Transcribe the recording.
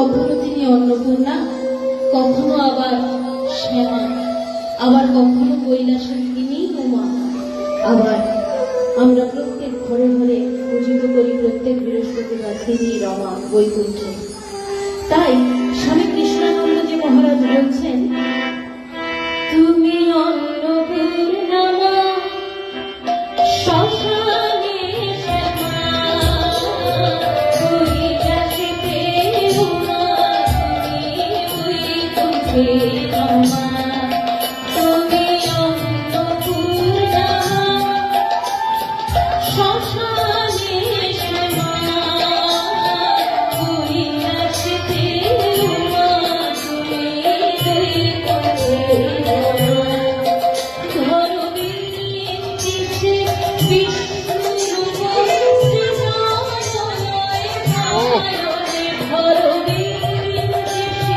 কখনো তিনি অন্নপূর্ণা, কখনো আবার শ্যামা, আবার কখনো কৈলাসের তিনি উমা। আবার আমরা প্রত্যেক ঘরে ঘরে পূজিত করি প্রত্যেক বৃহস্পতিবার তিনি রমা বৈকুণ্ঠে। তাই স্বামী কৃষ্ণানন্দজি মহারাজ বলছেন, তুমি অন্নপূর্ণা শ্মশানে শ্যামা, কৈলাসেতে উমা, তুমি বৈকুণ্ঠে রমা। তুমি অন্নপূর্ণা শ্মশানে শ্যামা, কৈলাসেতে উমা, তুমি বৈকুণ্ঠে রমা। ধরণীর নির্দেশে বিষ্ণুরূপ শ্রীনারায়ণ, ধরণীর নির্দেশে